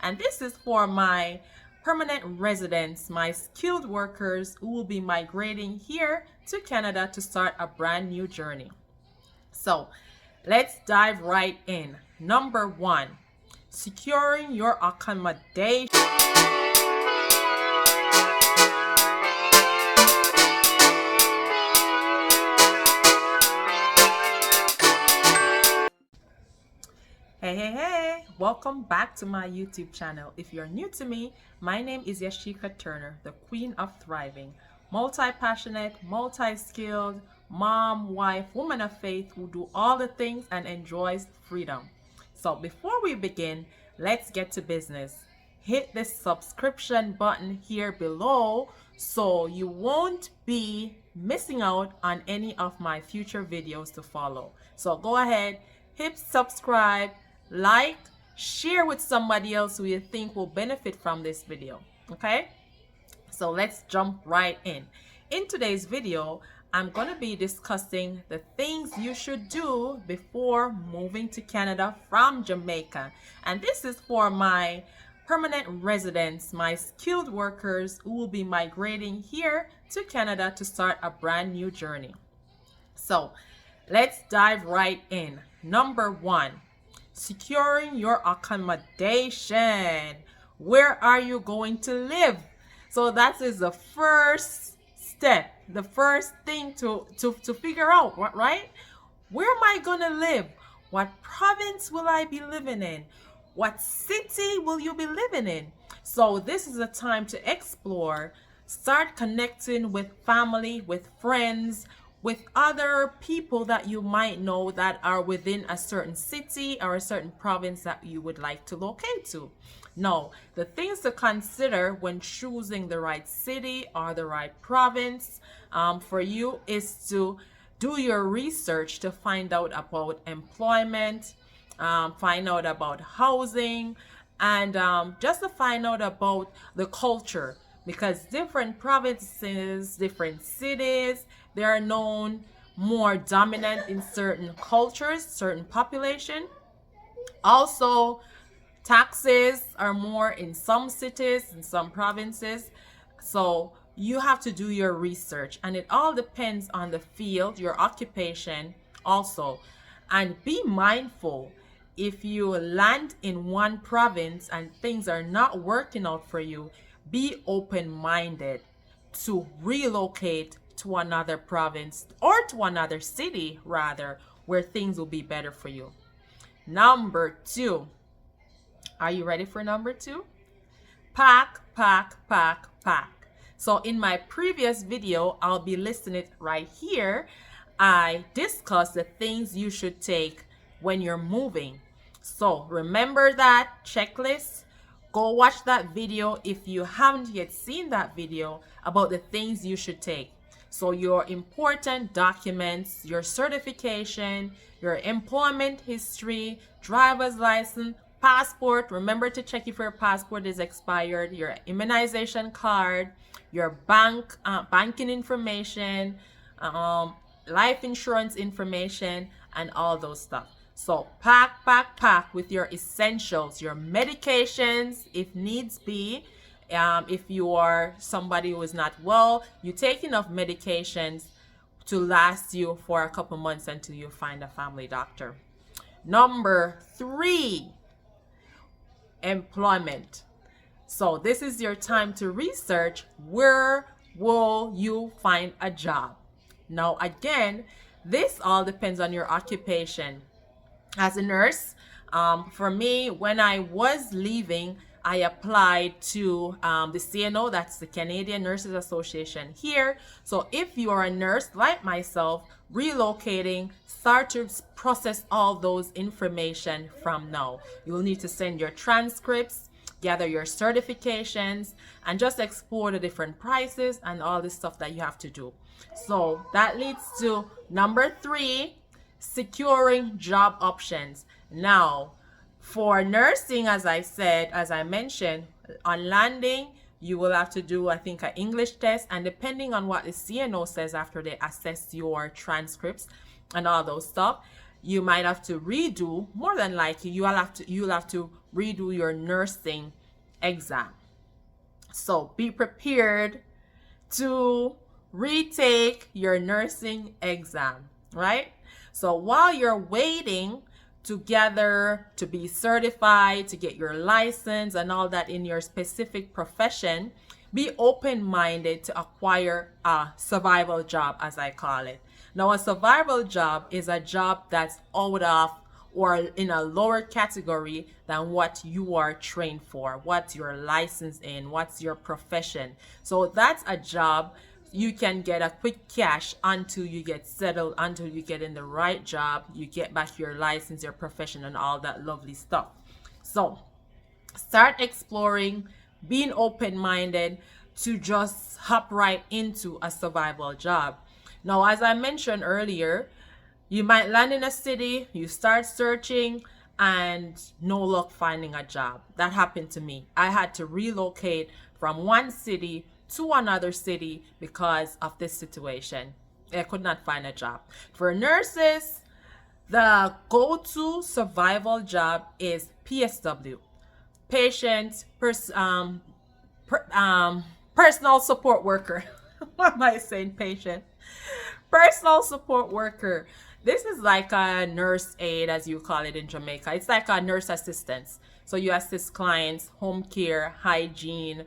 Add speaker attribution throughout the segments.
Speaker 1: and this is for my permanent residents, my skilled workers who will be migrating here to Canada to start a brand new journey. So let's dive right in. Number one, securing your accommodation. Hey, welcome back to my YouTube channel. If you're new to me, my name is Yasheika Turner, the Queen of Thriving, multi-passionate, multi-skilled, mom, wife, woman of faith who do all the things and enjoys freedom. So before we begin, let's get to business. Hit the subscription button here below so you won't be missing out on any of my future videos to follow. So go ahead, hit subscribe, like, share with somebody else who you think will benefit from this video. Okay, so let's jump right in. In today's video, I'm going to be discussing the things you should do before moving to Canada from Jamaica, and this is for my permanent residents, my skilled workers who will be migrating here to Canada to start a brand new journey. So let's dive right in. Number one, securing your accommodation. Where are you going to live? So that is the first step, the first thing to figure out, right? Where am I going to live? What province will I be living in? What city will you be living in? So this is a time to explore, start connecting with family, with friends, with other people that you might know that are within a certain city or a certain province that you would like to locate to. Now, the things to consider when choosing the right city or the right province for you is to do your research to find out about employment, find out about housing, and just to find out about the culture, because different provinces, different cities, they are known more dominant in certain cultures, certain population. Also, taxes are more in some cities, in some provinces. So you have to do your research, and it all depends on the field, your occupation also. And be mindful, if you land in one province and things are not working out for you, be open-minded to relocate to another province or to another city rather, where things will be better for you. Number two, are you ready for number two? Pack. So in my previous video, I'll be listing it right here. I discussed the things you should take when you're moving. So remember that checklist. Go watch that video if you haven't yet seen that video about the things you should take. So your important documents, your certification, your employment history, driver's license, passport. Remember to check if your passport is expired, your immunization card, your banking information, life insurance information, and all those stuff. So pack with your essentials, your medications if needs be. If you are somebody who is not well, you take enough medications to last you for a couple months until you find a family doctor. Number three, employment. So this is your time to research where will you find a job. Now again, this all depends on your occupation. As a nurse, for me, when I was leaving, I applied to the CNO, that's the Canadian Nurses Association here. So if you are a nurse like myself, relocating, start to process all those information from now. You'll need to send your transcripts, gather your certifications, and just explore the different prices and all the stuff that you have to do. So that leads to number three, securing job options. Now, for nursing, as I mentioned, on landing, you will have to do, I think, an English test, and depending on what the CNO says after they assess your transcripts and all those stuff, you might have to redo, more than likely, you'll have to redo your nursing exam. So be prepared to retake your nursing exam, right? So while you're waiting together to be certified, to get your license and all that in your specific profession, be open-minded to acquire a survival job, as I call it. Now, a survival job is a job that's out of or in a lower category than what you are trained for, what you're licensed in, what's your profession. So that's a job you can get a quick cash until you get settled, until you get in the right job, you get back your license, your profession, and all that lovely stuff. So start exploring, being open-minded to just hop right into a survival job. Now, as I mentioned earlier, you might land in a city, you start searching, and no luck finding a job. That happened to me. I had to relocate from one city to another city because of this situation. I could not find a job. For nurses, the go-to survival job is PSW, personal support worker. What am I saying? Patient. Personal support worker. This is like a nurse aide, as you call it in Jamaica. It's like a nurse assistance. So you assist clients, home care, hygiene,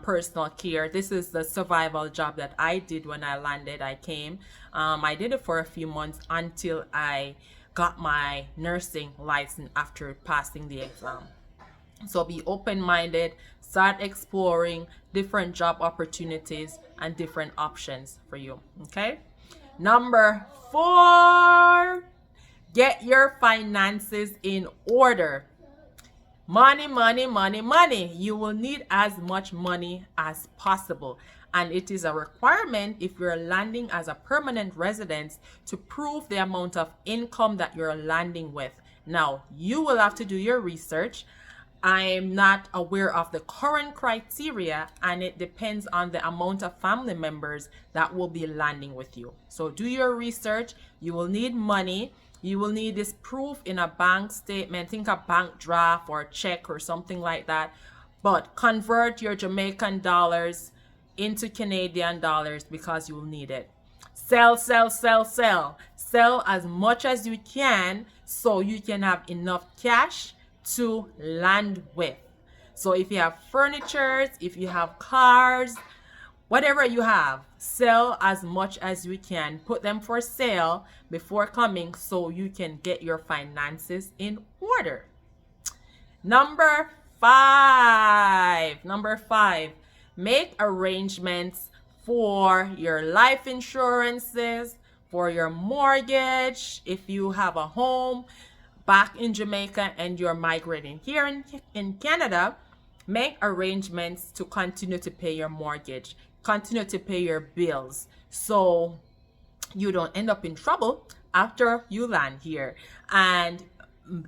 Speaker 1: personal care. This is the survival job that I did when I landed. I came. I did it for a few months until I got my nursing license after passing the exam. So be open-minded, start exploring different job opportunities and different options for you. Okay. Number 4, get your finances in order. Money, money, money, money. You will need as much money as possible. And it is a requirement if you're landing as a permanent resident to prove the amount of income that you're landing with. Now, you will have to do your research. I'm not aware of the current criteria, and it depends on the amount of family members that will be landing with you. So do your research. You will need money. You will need this proof in a bank statement, think a bank draft or a check or something like that. But convert your Jamaican dollars into Canadian dollars because you will need it. Sell, sell, sell, sell. Sell as much as you can so you can have enough cash to land with. So if you have furniture, if you have cars, whatever you have, sell as much as you can. Put them for sale before coming so you can get your finances in order. Number 5, make arrangements for your life insurances, for your mortgage. If you have a home back in Jamaica and you're migrating here in Canada, make arrangements to continue to pay your mortgage, continue to pay your bills, so you don't end up in trouble after you land here. And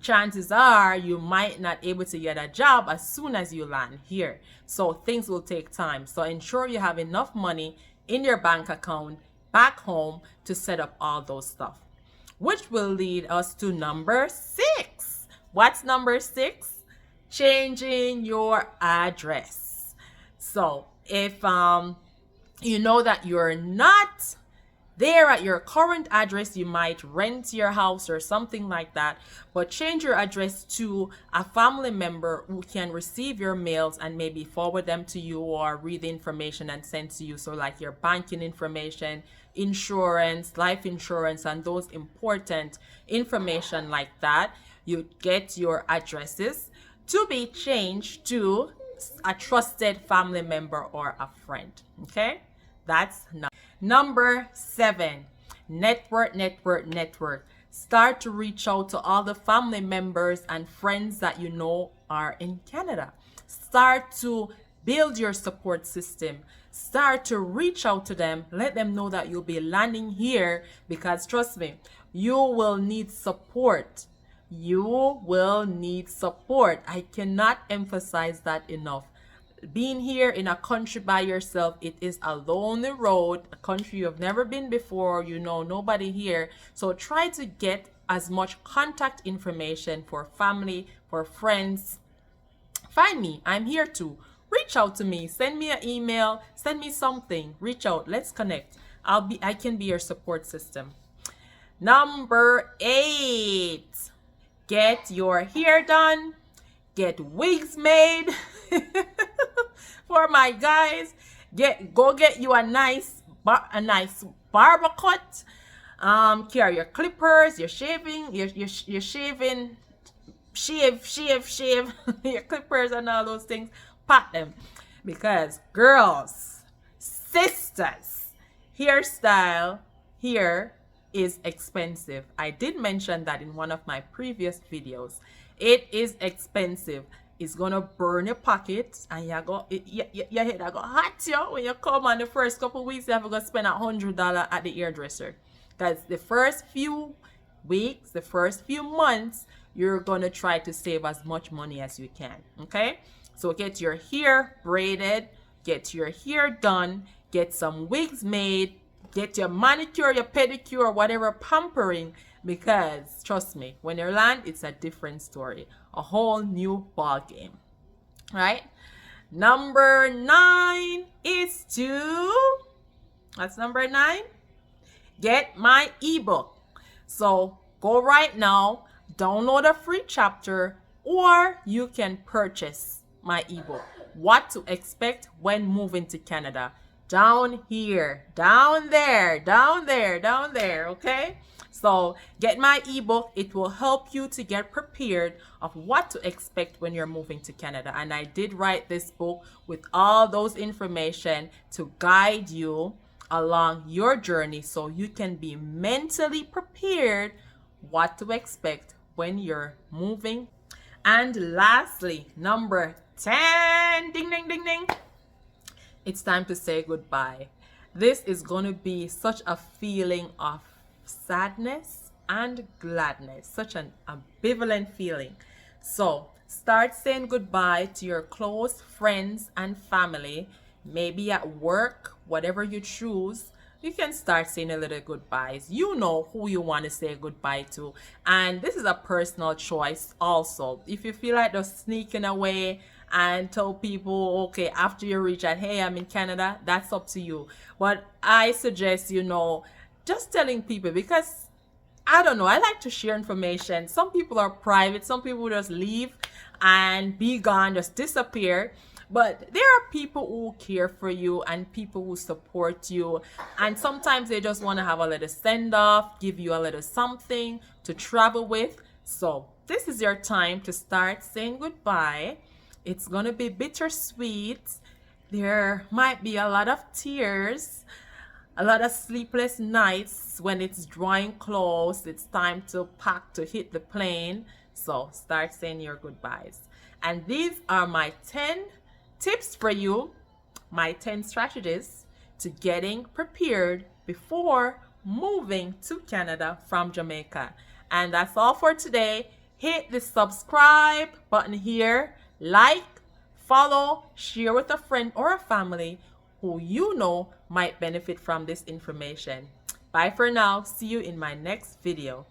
Speaker 1: chances are you might not able to get a job as soon as you land here. So things will take time. So ensure you have enough money in your bank account back home to set up all those stuff. Which will lead us to number 6. What's number 6? Changing your address. So if you know that you're not there at your current address, you might rent your house or something like that, but change your address to a family member who can receive your mails and maybe forward them to you or read the information and send to you. So like your banking information, insurance, life insurance, and those important information like that, you get your addresses to be changed to a trusted family member or a friend. Okay, that's number 7. Network. Start to reach out to all the family members and friends that you know are in Canada. Start to build your support system. Start to reach out to them. Let them know that you'll be landing here, because trust me, you will need support. You will need support. I cannot emphasize that enough. Being here in a country by yourself, it is a lonely road, a country you've never been before, you know nobody here. So try to get as much contact information for family, for friends, find me. I'm here too. Reach out to me. Send me an email. Send me something. Reach out. Let's connect. I can be your support system. Number 8. Get your hair done. Get wigs made. For my guys, go get you a nice barber cut. Carry your clippers, your shaving, your shaving, shave your clippers and all those things. Pat them, because girls, sisters, hairstyle here is expensive. I did mention that in one of my previous videos. It is expensive. It's gonna burn your pocket, and your head go hot you when you come on the first couple weeks. You have to go spend $100 at the hairdresser, because the first few weeks, the first few months, you're gonna try to save as much money as you can. Okay, so get your hair braided, get your hair done, get some wigs made, get your manicure, your pedicure, whatever pampering, because trust me, when you land, it's a different story, a whole new ball game. Right? Number 9 is that's number 9. Get my ebook. So go right now, download a free chapter, or you can purchase my ebook, What to Expect When Moving to Canada. Down here, down there, okay? So get my ebook. It will help you to get prepared of what to expect when you're moving to Canada. And I did write this book with all those information to guide you along your journey, so you can be mentally prepared what to expect when you're moving. And lastly, number 10, ding, ding, ding, ding. It's time to say goodbye. This is going to be such a feeling of sadness and gladness, such an ambivalent feeling. So start saying goodbye to your close friends and family, maybe at work, whatever you choose. You can start saying a little goodbyes. You know who you want to say goodbye to. And this is a personal choice also. If you feel like just sneaking away and tell people, okay, after you reach out, hey, I'm in Canada, that's up to you. But I suggest, just telling people, because I don't know, I like to share information. Some people are private, some people just leave and be gone, just disappear. But there are people who care for you and people who support you. And sometimes they just want to have a little send off, give you a little something to travel with. So this is your time to start saying goodbye. It's going to be bittersweet. There might be a lot of tears, a lot of sleepless nights when it's drawing close. It's time to pack to hit the plane. So start saying your goodbyes. And these are my 10 tips for you, my 10 strategies to getting prepared before moving to Canada from Jamaica. And that's all for today. Hit the subscribe button here, like, follow, share with a friend or a family who you know might benefit from this information. Bye for now. See you in my next video.